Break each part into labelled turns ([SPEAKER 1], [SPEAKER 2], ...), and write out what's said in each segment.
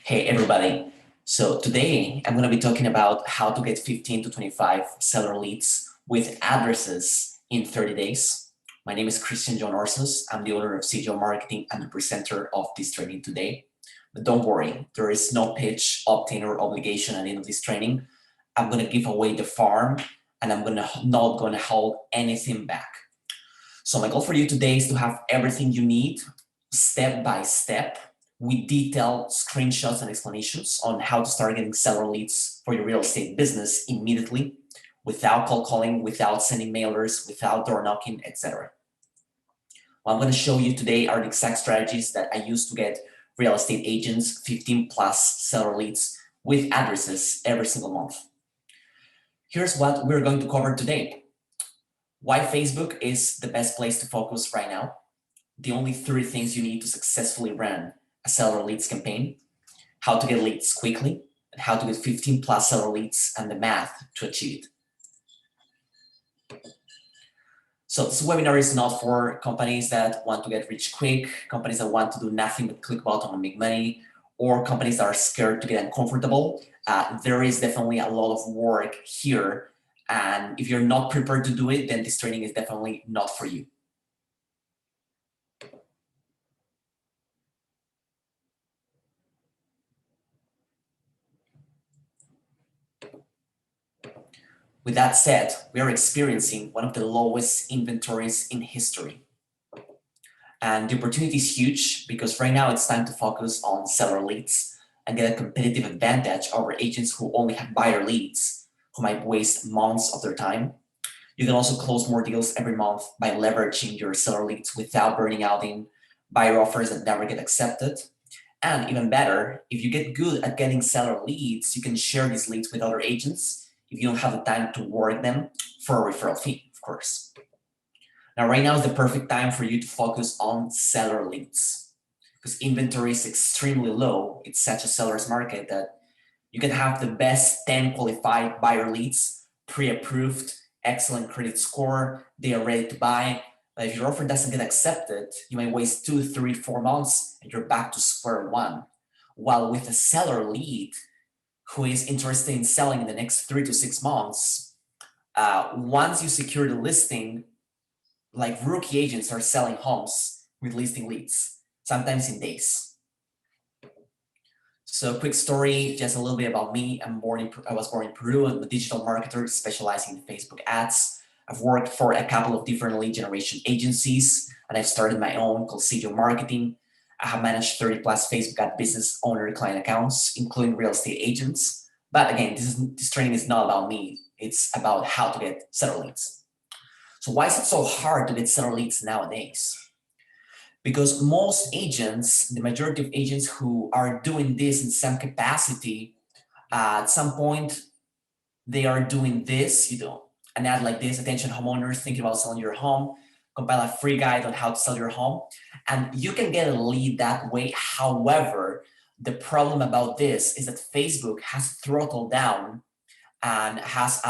[SPEAKER 1] Hey everybody. So today I'm going to be talking about how to get 15 to 25 seller leads with addresses in 30 days. My name is Christian John Orsos. I'm the owner of CGO Marketing and the presenter of this training today. But don't worry, there is no pitch, opt-in, or obligation at the end of this training. I'm going to give away the farm and not going to hold anything back. So my goal for you today is to have everything you need step by step with detailed screenshots and explanations on how to start getting seller leads for your real estate business immediately without cold calling, without sending mailers, without door knocking, etc. What I'm going to show you today are the exact strategies that I use to get real estate agents 15 plus seller leads with addresses every single month. Here's what we're going to cover today. Why Facebook is the best place to focus right now. The only 3 things you need to successfully run a seller leads campaign, how to get leads quickly, and how to get 15 plus seller leads and the math to achieve it. So this webinar is not for companies that want to get rich quick, companies that want to do nothing but click button and make money, or companies that are scared to get uncomfortable. There is definitely a lot of work here. And if you're not prepared to do it, then this training is definitely not for you. With that said, we are experiencing one of the lowest inventories in history. And the opportunity is huge because right now it's time to focus on seller leads and get a competitive advantage over agents who only have buyer leads, who might waste months of their time. You can also close more deals every month by leveraging your seller leads without burning out in buyer offers that never get accepted. And even better, if you get good at getting seller leads, you can share these leads with other agents if you don't have the time to work them for a referral fee, of course. Now, right now is the perfect time for you to focus on seller leads because inventory is extremely low. It's such a seller's market that you can have the best 10 qualified buyer leads, pre-approved, excellent credit score, they are ready to buy. But if your offer doesn't get accepted, you may waste 2, 3, 4 months and you're back to square one. While with a seller lead who is interested in selling in the next 3 to 6 months, once you secure the listing, like rookie agents are selling homes with listing leads, sometimes in days. So quick story, just a little bit about me. I was born in Peru. I'm a digital marketer specializing in Facebook ads. I've worked for a couple of different lead generation agencies, and I've started my own called CGO Marketing. I have managed 30 plus Facebook ad business owner client accounts, including real estate agents. But again, this training is not about me. It's about how to get seller leads. So why is it so hard to get seller leads nowadays? Because most agents, the majority of agents who are doing this in some capacity, at some point, they are doing this, an ad like this, attention homeowners thinking about selling your home, compile a free guide on how to sell your home. And you can get a lead that way. However, the problem about this is that Facebook has throttled down and has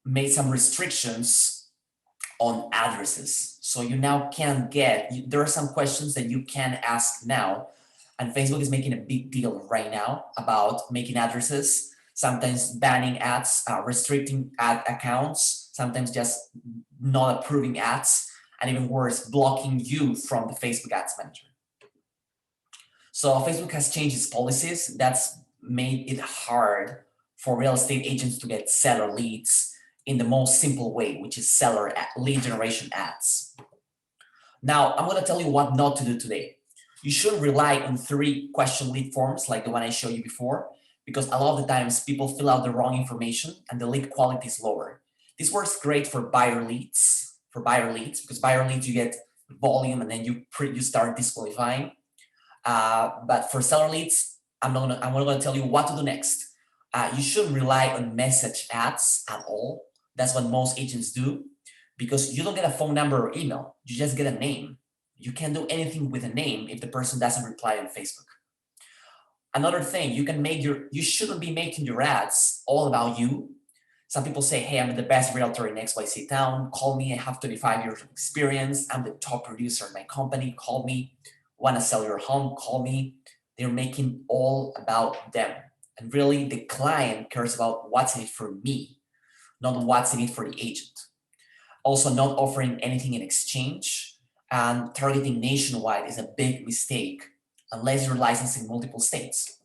[SPEAKER 1] made some restrictions on addresses. So you now can't there are some questions that you can ask now. And Facebook is making a big deal right now about making addresses, sometimes banning ads, restricting ad accounts, sometimes just not approving ads, and even worse, blocking you from the Facebook Ads Manager. So Facebook has changed its policies. That's made it hard for real estate agents to get seller leads in the most simple way, which is seller lead generation ads. Now, I'm going to tell you what not to do today. You shouldn't rely on 3 question lead forms like the one I showed you before, because a lot of the times people fill out the wrong information and the lead quality is lower. This works great for buyer leads, because buyer leads you get volume and then you start disqualifying. But for seller leads, I'm going to tell you what to do next. You shouldn't rely on message ads at all. That's what most agents do, because you don't get a phone number or email. You just get a name. You can't do anything with a name if the person doesn't reply on Facebook. Another thing, you shouldn't be making your ads all about you. Some people say, hey, I'm the best realtor in XYZ town. Call me. I have 25 years of experience. I'm the top producer in my company. Call me. Want to sell your home? Call me. They're making all about them. And really, the client cares about what's in it for me, not what's in it for the agent. Also, not offering anything in exchange and targeting nationwide is a big mistake unless you're licensed in multiple states.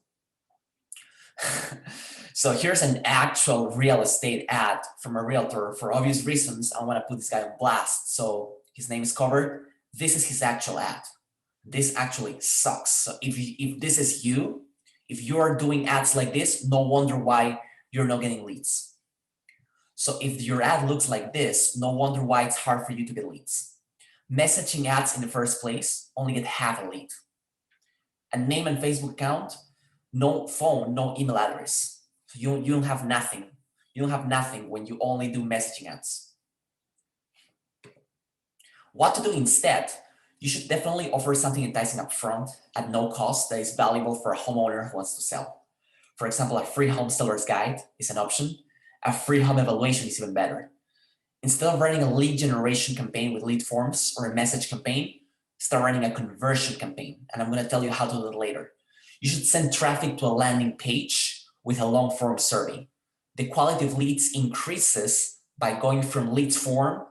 [SPEAKER 1] So here's an actual real estate ad from a realtor. For obvious reasons, I want to put this guy on blast. So his name is covered. This is his actual ad. This actually sucks. So if this is you, if you are doing ads like this, no wonder why you're not getting leads. So if your ad looks like this, no wonder why it's hard for you to get leads. Messaging ads in the first place only get half a lead. A name and Facebook account, no phone, no email address. So you don't have nothing. You don't have nothing when you only do messaging ads. What to do instead? You should definitely offer something enticing up front at no cost that is valuable for a homeowner who wants to sell. For example, a free home seller's guide is an option. A free home evaluation is even better. Instead of running a lead generation campaign with lead forms or a message campaign, start running a conversion campaign. And I'm going to tell you how to do that later. You should send traffic to a landing page with a long form survey. The quality of leads increases by going from leads form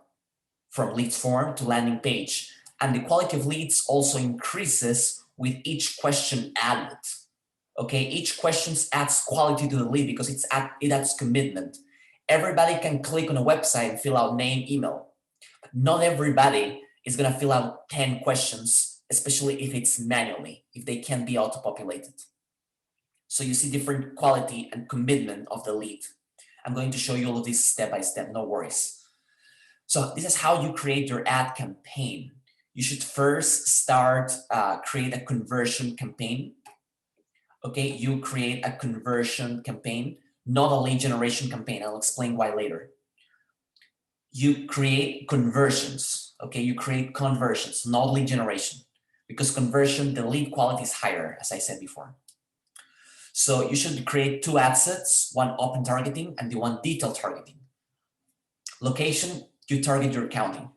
[SPEAKER 1] to landing page. And the quality of leads also increases with each question added. Okay, each question adds quality to the lead because it adds commitment. Everybody can click on a website and fill out name, email. But not everybody is going to fill out 10 questions, especially if it's manually, if they can't be auto-populated. So you see different quality and commitment of the lead. I'm going to show you all of this step by step, no worries. So this is how you create your ad campaign. You should first create a conversion campaign. Okay, you create a conversion campaign, not a lead generation campaign. I'll explain why later. You create conversions. Okay, you create conversions, not lead generation, because conversion, the lead quality is higher, as I said before. So you should create two ad sets, one open targeting and the one detailed targeting. Location, you target your county.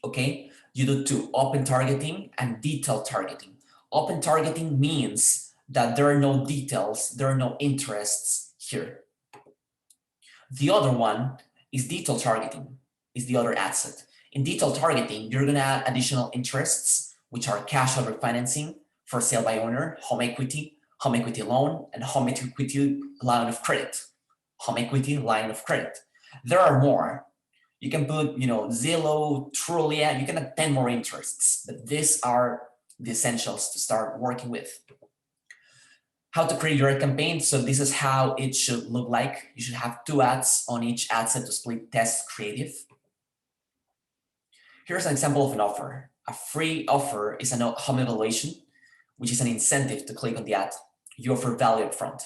[SPEAKER 1] Okay, you do two, open targeting and detailed targeting. Open targeting means that there are no details, there are no interests here. The other one is detailed targeting, is the other asset. In detailed targeting, you're gonna add additional interests, which are cash out refinancing, for sale by owner, home equity loan, and home equity line of credit. Home equity line of credit. There are more. You can put, Zillow, Trulia, you can add 10 more interests, but these are the essentials to start working with. How to create your ad campaign. So this is how it should look like. You should have two ads on each ad set to split test creative. Here's an example of an offer. A free offer is a home evaluation, which is an incentive to click on the ad. You offer value up front.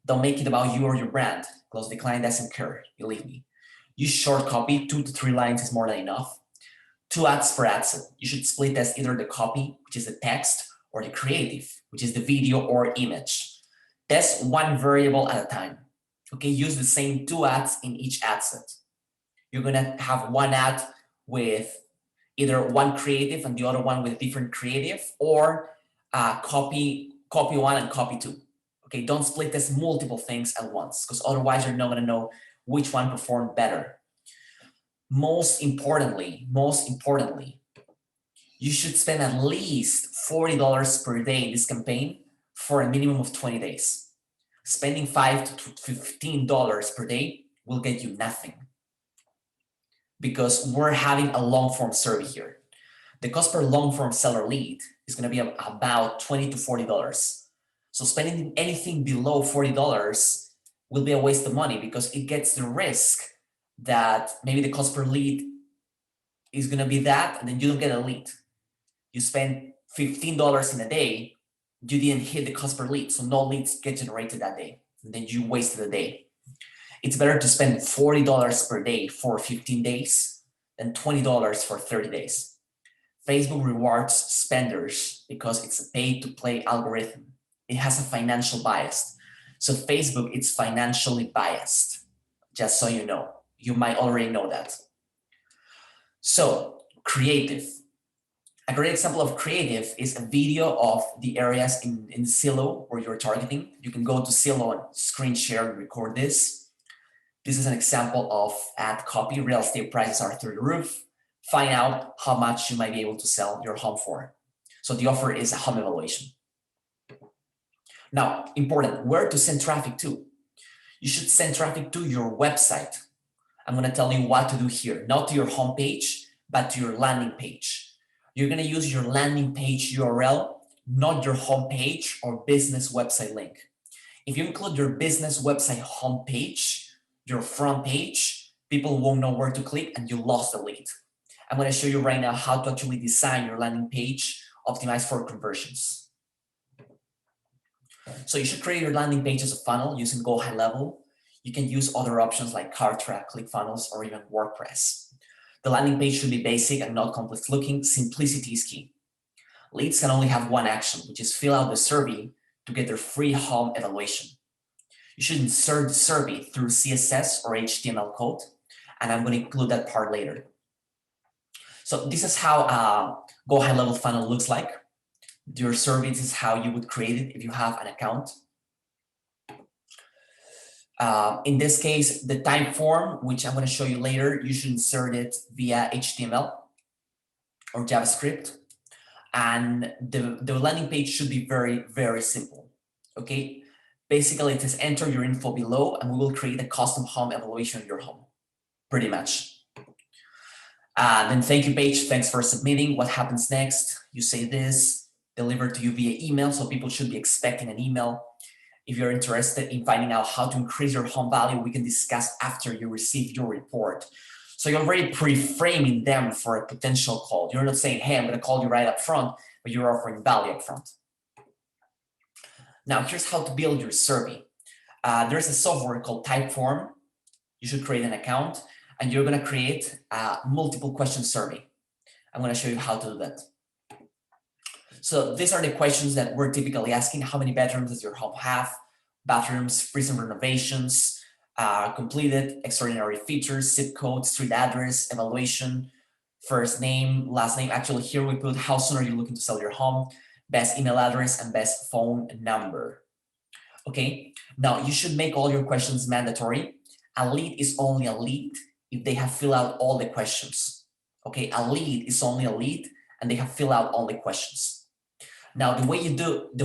[SPEAKER 1] Don't make it about you or your brand, because the client doesn't care, believe me. Use short copy, 2 to 3 lines is more than enough. 2 ads per ad set. You should split test either the copy, which is the text, or the creative, which is the video or image. Test one variable at a time. Okay, use the same 2 ads in each ad set. You're gonna have one ad with either one creative and the other one with different creative, or copy 1 and copy 2. Okay, don't split test multiple things at once, because otherwise you're not gonna know which one performed better. Most importantly, you should spend at least $40 per day in this campaign for a minimum of 20 days. Spending $5 to $15 per day will get you nothing, because we're having a long form survey here. The cost per long form seller lead is going to be about $20 to $40. So spending anything below $40 will be a waste of money, because it gets the risk that maybe the cost per lead is going to be that, and then you don't get a lead. You spend $15 in a day, you didn't hit the cost per lead, so no leads get generated that day, and then you wasted a day. It's better to spend $40 per day for 15 days than $20 for 30 days. Facebook rewards spenders because it's a pay-to-play algorithm. It has a financial bias. So Facebook, it's financially biased, just so you know. You might already know that. So creative. A great example of creative is a video of the areas in Zillow where you're targeting. You can go to Zillow and screen share and record this. This is an example of ad copy. Real estate prices are through the roof. Find out how much you might be able to sell your home for. So the offer is a home evaluation. Now, important, where to send traffic to? You should send traffic to your website. I'm going to tell you what to do here, not to your homepage, but to your landing page. You're going to use your landing page URL, not your homepage or business website link. If you include your business website homepage, your front page, people won't know where to click and you lost the lead. I'm going to show you right now how to actually design your landing page optimized for conversions. So you should create your landing page as a funnel using Go High Level. You can use other options like Kartra, ClickFunnels, or even WordPress. The landing page should be basic and not complex looking. Simplicity is key. Leads can only have one action, which is fill out the survey to get their free home evaluation. You should insert the survey through CSS or HTML code, and I'm going to include that part later. So this is how a Go High Level funnel looks like. Your survey, this is how you would create it if you have an account. In this case, the type form, which I'm going to show you later, you should insert it via HTML or JavaScript. And the landing page should be very, very simple. Okay. Basically, it says enter your info below, and we will create a custom home evaluation of your home. Pretty much. Then thank you page. Thanks for submitting. What happens next? You say this, delivered to you via email. So people should be expecting an email. If you're interested in finding out how to increase your home value, we can discuss after you receive your report. So you're already pre-framing them for a potential call. You're not saying, hey, I'm going to call you right up front, but you're offering value up front. Now, here's how to build your survey. There's a software called Typeform. You should create an account, and you're going to create a multiple question survey. I'm going to show you how to do that. So these are the questions that we're typically asking. How many bedrooms does your home have? Bathrooms, recent renovations, completed, extraordinary features, zip code, street address, evaluation, first name, last name. Actually, here we put how soon are you looking to sell your home, best email address, and best phone number. Okay, now you should make all your questions mandatory. A lead is only a lead if they have filled out all the questions. Okay, a lead is only a lead and they have filled out all the questions. Now, the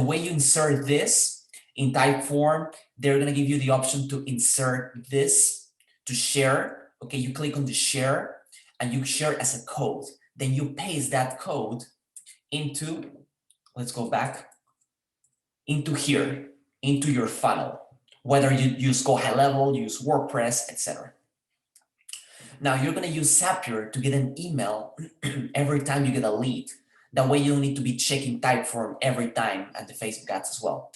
[SPEAKER 1] way you insert this in Typeform, they're going to give you the option to insert this to share. Okay, you click on the share and you share as a code. Then you paste that code into, let's go back, into here, into your funnel, whether you use Go High Level, use WordPress, etc. Now, you're going to use Zapier to get an email every time you get a lead. That way you don't need to be checking Typeform every time at the Facebook ads as well.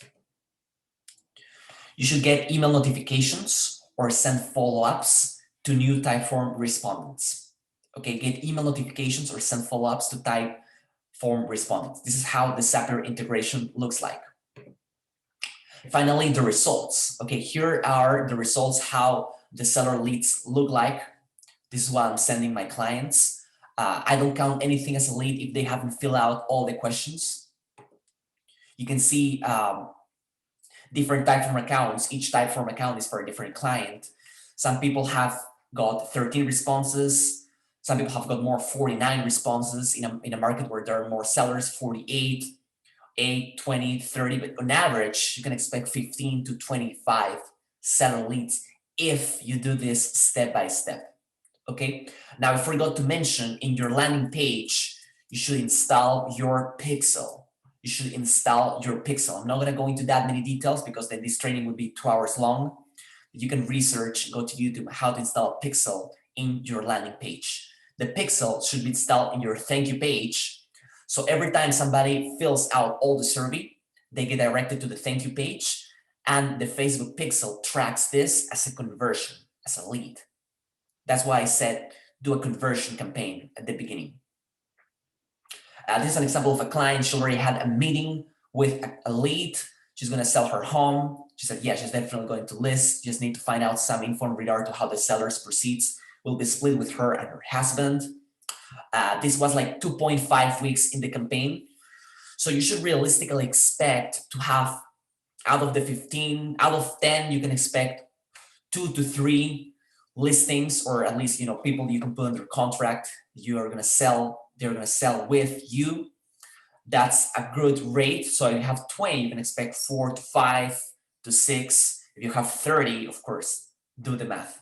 [SPEAKER 1] You should get email notifications or send follow-ups to new Typeform respondents. Okay, get email notifications or send follow-ups to Typeform respondents. This is how the Zapier integration looks like. Finally, the results. Okay, here are the results, how the seller leads look like. This is what I'm sending my clients. I don't count anything as a lead if they haven't filled out all the questions. You can see different Typeform accounts. Each Typeform account is for a different client. Some people have got 13 responses. Some people have got more 49 responses in a market where there are more sellers, 48, 8, 20, 30. But on average, you can expect 15 to 25 seller leads if you do this step by step. Okay, now I forgot to mention in your landing page, you should install your pixel. You should install your pixel. I'm not going to go into that many details because then this training would be 2 hours long. You can research, go to YouTube, how to install a pixel in your landing page. The pixel should be installed in your thank you page. So every time somebody fills out all the survey, they get directed to the thank you page, and the Facebook pixel tracks this as a conversion, as a lead. That's why I said do a conversion campaign at the beginning. This is an example of a client. She already had a meeting with a lead. She's going to sell her home. She said, yeah, she's definitely going to list. Just need to find out some info in regard to how the seller's proceeds will be split with her and her husband. This was like 2.5 weeks in the campaign. So you should realistically expect to have out of the 15, out of 10, you can expect 2 to 3 listings, or at least, people you can put under contract. You are going to sell, they're going to sell with you. That's a good rate. So if you have 20, you can expect 4 to 5 to 6. If you have 30, of course, do the math.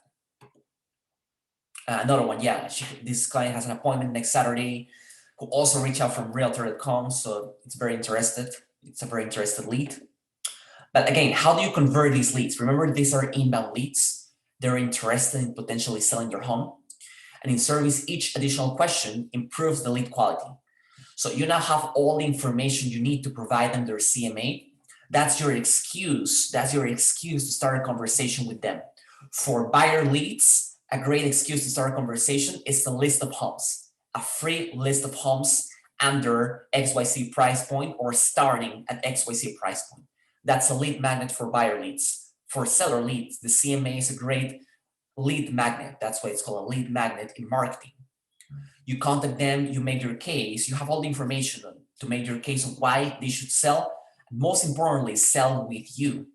[SPEAKER 1] Another one, yeah, this client has an appointment next Saturday, who also reached out from realtor.com. So it's very interested. It's a very interested lead. But again, how do you convert these leads? Remember, these are inbound leads. They're interested in potentially selling their home. And in service, each additional question improves the lead quality. So you now have all the information you need to provide them their CMA. That's your excuse. That's your excuse to start a conversation with them. For buyer leads, a great excuse to start a conversation is the list of homes, a free list of homes under XYZ price point or starting at XYZ price point. That's a lead magnet for buyer leads. For seller leads, the CMA is a great lead magnet. That's why it's called a lead magnet in marketing. You contact them, you make your case, you have all the information to make your case of why they should sell. Most importantly, sell with you.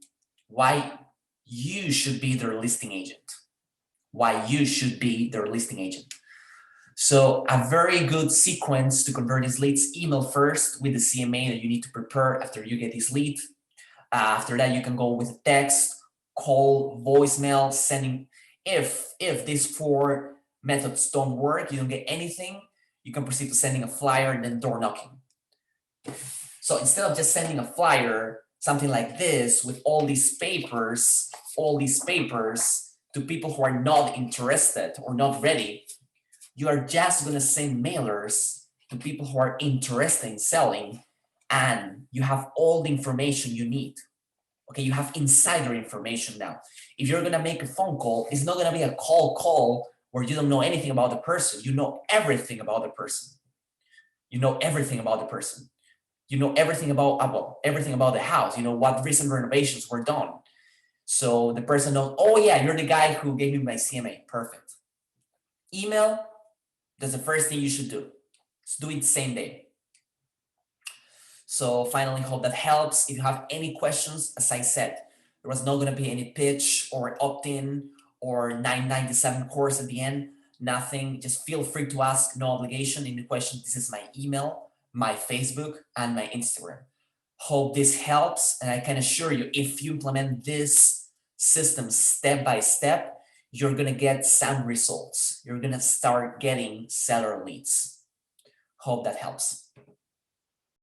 [SPEAKER 1] Why you should be their listing agent. Why you should be their listing agent. So a very good sequence to convert these leads: email first with the CMA that you need to prepare after you get this lead. After that, you can go with text, call, voicemail, sending. If these 4 methods don't work, you don't get anything, you can proceed to sending a flyer and then door knocking. So instead of just sending a flyer, something like this with all these papers to people who are not interested or not ready, you are just going to send mailers to people who are interested in selling, and you have all the information you need. Okay, you have insider information now. If you're going to make a phone call, it's not going to be a call where you don't know anything about the person. You know everything about the person. You know everything about the person. You know everything about the house. You know what recent renovations were done. So the person knows, oh yeah, you're the guy who gave me my CMA. Perfect. Email, that's the first thing you should do. Just do it same day. So finally, hope that helps. If you have any questions, as I said, there was not going to be any pitch or opt-in or 997 course at the end. Nothing. Just feel free to ask. No obligation. Any questions? This is my email, my Facebook, and my Instagram. Hope this helps. And I can assure you, if you implement this system step by step, you're going to get some results. You're going to start getting seller leads. Hope that helps.